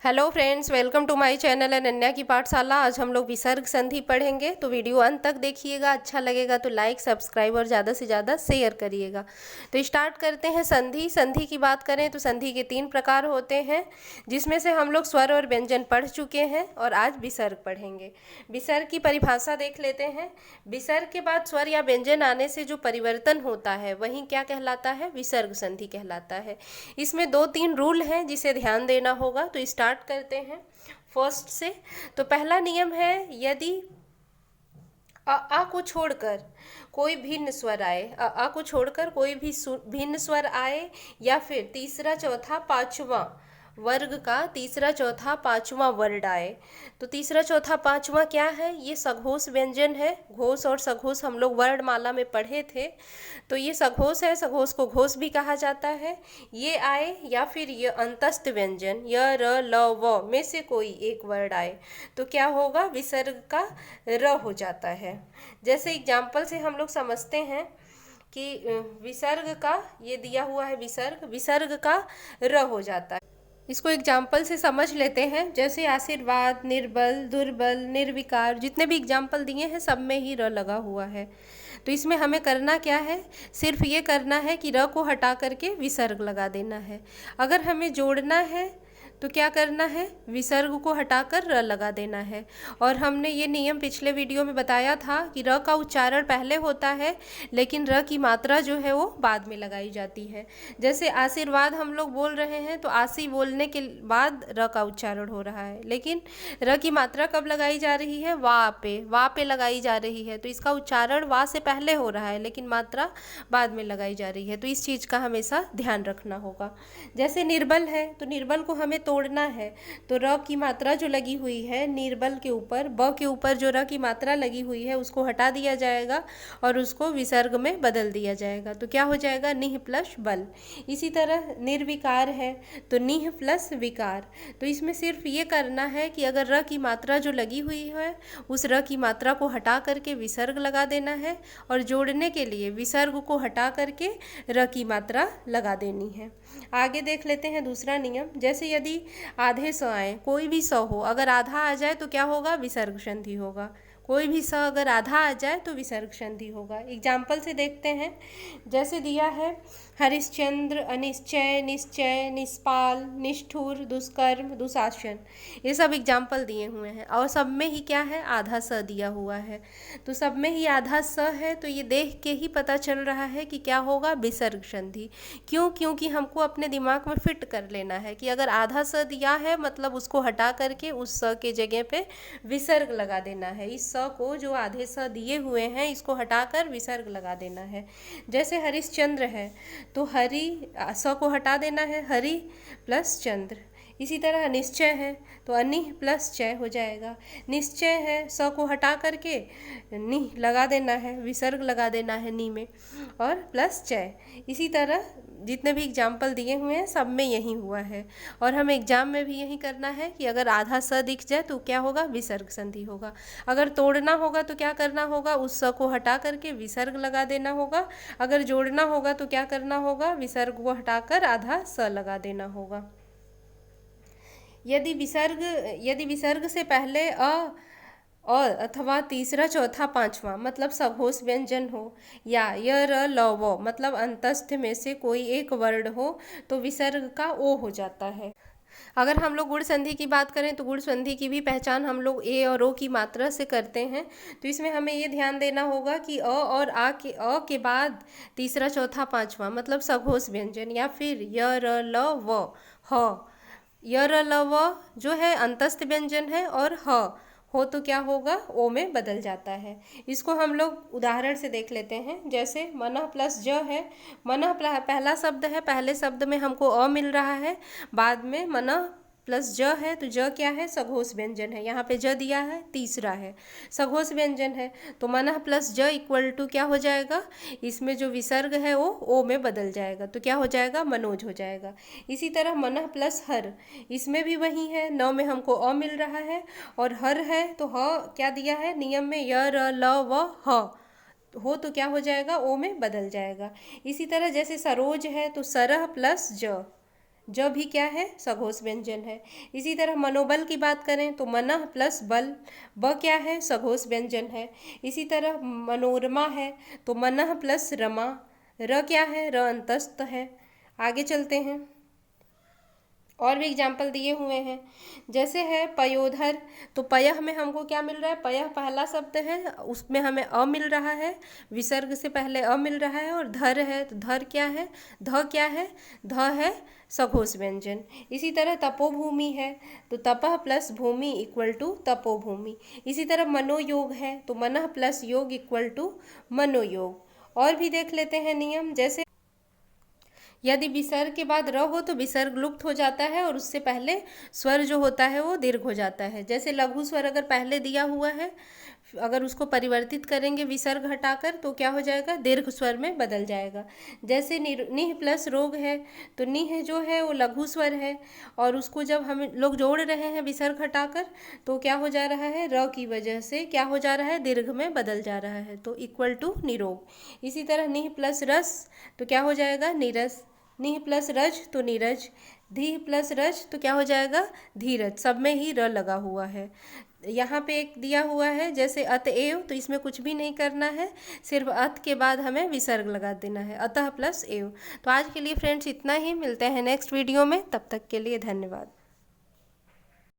Hello friends, welcome to my channel Ananya की पाठशाला। आज हम लोग विसर्ग संधि पढ़ेंगे, तो वीडियो अंत तक देखिएगा। अच्छा लगेगा तो लाइक, सब्सक्राइब और ज़्यादा से ज़्यादा शेयर करिएगा। तो स्टार्ट करते हैं। संधि संधि की बात करें तो संधि के 3 प्रकार होते हैं, जिसमें से हम लोग स्वर और व्यंजन पढ़ चुके हैं और आज विसर्ग पढ़ेंगे। विसर्ग की परिभाषा देख लेते हैं। विसर्ग के बाद स्वर या व्यंजन आने से जो परिवर्तन होता है वही क्या कहलाता है? विसर्ग संधि कहलाता है। इसमें 2-3 रूल हैं जिसे ध्यान देना होगा। तो स्टार्ट करते हैं फर्स्ट से। तो पहला नियम है, यदि आ को छोड़कर कोई भिन्न स्वर आए, आ को छोड़कर कोई भी भिन्न स्वर आए, या फिर तीसरा चौथा पांचवा वर्ग का तीसरा चौथा पांचवा वर्ड आए। तो तीसरा चौथा पांचवा क्या है? ये सघोष व्यंजन है। घोष और सघोष हम लोग वर्णमाला में पढ़े थे। तो ये सघोष है, सघोष को घोष भी कहा जाता है। ये आए, या फिर ये अंतस्थ व्यंजन य र ल व में से कोई एक वर्ड आए, तो क्या होगा? विसर्ग का र हो जाता है। जैसे एग्जाम्पल से हम लोग समझते हैं कि विसर्ग का ये दिया हुआ है, विसर्ग का र हो जाता है। इसको एग्जाम्पल से समझ लेते हैं। जैसे आशीर्वाद, निर्बल, दुर्बल, निर्विकार, जितने भी एग्जाम्पल दिए हैं सब में ही र लगा हुआ है। तो इसमें हमें करना क्या है? सिर्फ ये करना है कि र को हटा करके विसर्ग लगा देना है। अगर हमें जोड़ना है तो क्या करना है? विसर्ग को हटाकर र लगा देना है। और हमने ये नियम पिछले वीडियो में बताया था कि र का उच्चारण पहले होता है, लेकिन र की मात्रा जो है वो बाद में लगाई जाती है। जैसे आशीर्वाद हम लोग बोल रहे हैं तो आशी बोलने के बाद र का उच्चारण हो रहा है, लेकिन र की मात्रा कब लगाई जा रही है? वा पे लगाई जा रही है। तो इसका उच्चारण वा से पहले हो रहा है, लेकिन मात्रा बाद में लगाई जा रही है। तो इस चीज़ का हमेशा ध्यान रखना होगा। जैसे निर्बल है, तो निर्बल को हमें तोड़ना है, तो र की मात्रा जो लगी हुई है निर्बल के ऊपर, ब के ऊपर जो र की मात्रा लगी हुई है उसको हटा दिया जाएगा और उसको विसर्ग में बदल दिया जाएगा। तो क्या हो जाएगा? निह प्लस बल। इसी तरह निर्विकार है तो निह प्लस विकार। तो इसमें सिर्फ ये करना है कि अगर र की मात्रा जो लगी हुई है उस र की मात्रा को हटा करके विसर्ग लगा देना है, और जोड़ने के लिए विसर्ग को हटा करके र की मात्रा लगा देनी है। आगे देख लेते हैं दूसरा नियम। जैसे यदि आधे स आए, कोई भी स हो, अगर आधा आ जाए तो क्या होगा? विसर्ग संधि होगा। कोई भी स अगर आधा आ जाए तो विसर्ग संधि होगा। एग्जाम्पल से देखते हैं। जैसे दिया है, हरिश्चंद्र, अनिश्चय, निश्चय, निष्पाल, निष्ठुर, दुष्कर्म, दुशासन। ये सब एग्जाम्पल दिए हुए हैं और सब में ही क्या है? आधा स दिया हुआ है। तो सब में ही आधा स है, तो ये देख के ही पता चल रहा है कि क्या होगा? विसर्ग संधि। क्यों? क्योंकि हमको अपने दिमाग में फिट कर लेना है कि अगर आधा स दिया है मतलब उसको हटा करके उस स के जगह पे विसर्ग लगा देना है। इस स को जो आधे स दिए हुए हैं इसको हटाकर विसर्ग लगा देना है। जैसे हरिश्चंद्र है तो हरि स को हटा देना है, हरि प्लस चंद्र। इसी तरह निश्चय है तो अनिह प्लस चय हो जाएगा। निश्चय है, स को हटा करके निह लगा देना है, विसर्ग लगा देना है नी में, और प्लस चय। इसी तरह जितने भी एग्जाम्पल दिए हुए हैं सब में यही हुआ है। और हमें एग्जाम में भी यही करना है कि अगर आधा स दिख जाए तो क्या होगा? विसर्ग संधि होगा। अगर तोड़ना होगा तो क्या करना होगा? उस स को हटा करके विसर्ग लगा देना होगा। अगर जोड़ना होगा तो क्या करना होगा? विसर्ग को हटाकर आधा स लगा देना होगा। यदि विसर्ग से पहले और अथवा तीसरा चौथा पांचवा मतलब सघोष व्यंजन हो, या य र ल व मतलब अंतस्थ में से कोई एक वर्ण हो, तो विसर्ग का ओ हो जाता है। अगर हम लोग गुण संधि की बात करें तो गुण संधि की भी पहचान हम लोग ए और ओ की मात्रा से करते हैं। तो इसमें हमें ये ध्यान देना होगा कि अ और अ के बाद तीसरा चौथा पांचवा मतलब सघोष व्यंजन, या फिर य र ल व ह। य र ल व जो है अंतस्थ व्यंजन है, और ह हो तो क्या होगा? ओ में बदल जाता है। इसको हम लोग उदाहरण से देख लेते हैं। जैसे मनः प्लस ज है, मनः पहला शब्द है, पहले शब्द में हमको अ मिल रहा है, बाद में मनः प्लस ज है, तो ज क्या है? सघोष व्यंजन है। यहाँ पे ज दिया है, तीसरा है, सघोष व्यंजन है। तो मनः प्लस ज इक्वल टू क्या हो जाएगा? इसमें जो विसर्ग है वो ओ में बदल जाएगा, तो क्या हो जाएगा? मनोज हो जाएगा। इसी तरह मनः प्लस हर, इसमें भी वही है, न में हमको अ मिल रहा है और हर है, तो ह क्या दिया है नियम में? य र ल व ह हो, तो क्या हो जाएगा? ओ में बदल जाएगा। इसी तरह जैसे सरोज है तो सरह प्लस ज, ज भी क्या है, सघोष व्यंजन है। इसी तरह मनोबल की बात करें तो मनः प्लस बल, ब क्या है, सघोष व्यंजन है। इसी तरह मनोरमा है तो मनः प्लस रमा, र क्या है, र अंतस्थ है। आगे चलते हैं, और भी एग्जाम्पल दिए हुए हैं। जैसे है पयोधर, तो पयः में हमको क्या मिल रहा है, पयः पहला शब्द है, उसमें हमें अ मिल रहा है, विसर्ग से पहले अ मिल रहा है। और धर है तो धर क्या है, ध क्या है, ध है सघोष व्यंजन। इसी तरह तपोभूमि है तो तपः प्लस भूमि इक्वल टू तपोभूमि। इसी तरह मनोयोग है तो मनः प्लस योग इक्वल टू मनोयोग। और भी देख लेते हैं नियम। जैसे यदि विसर्ग के बाद र हो तो विसर्ग लुप्त हो जाता है और उससे पहले स्वर जो होता है वो दीर्घ हो जाता है। जैसे लघु स्वर अगर पहले दिया हुआ है, अगर उसको परिवर्तित करेंगे विसर्ग हटाकर तो क्या हो जाएगा, दीर्घ स्वर में बदल जाएगा। जैसे निह प्लस रोग है तो निह जो है वो लघु स्वर है, और उसको जब हम लोग जोड़ रहे हैं विसर्ग हटाकर तो क्या हो जा रहा है, र की वजह से क्या हो जा रहा है, दीर्घ में बदल जा रहा है, तो इक्वल टू निरोग। इसी तरह निह प्लस रस तो क्या हो जाएगा, नीरस। निह प्लस रज तो नीरज। धी प्लस रज तो क्या हो जाएगा, धीरज। सब में ही र लगा हुआ है। यहाँ पे एक दिया हुआ है जैसे अतएव, तो इसमें कुछ भी नहीं करना है, सिर्फ अत के बाद हमें विसर्ग लगा देना है, अतः प्लस एव। तो आज के लिए फ्रेंड्स इतना ही, मिलते हैं नेक्स्ट वीडियो में, तब तक के लिए धन्यवाद।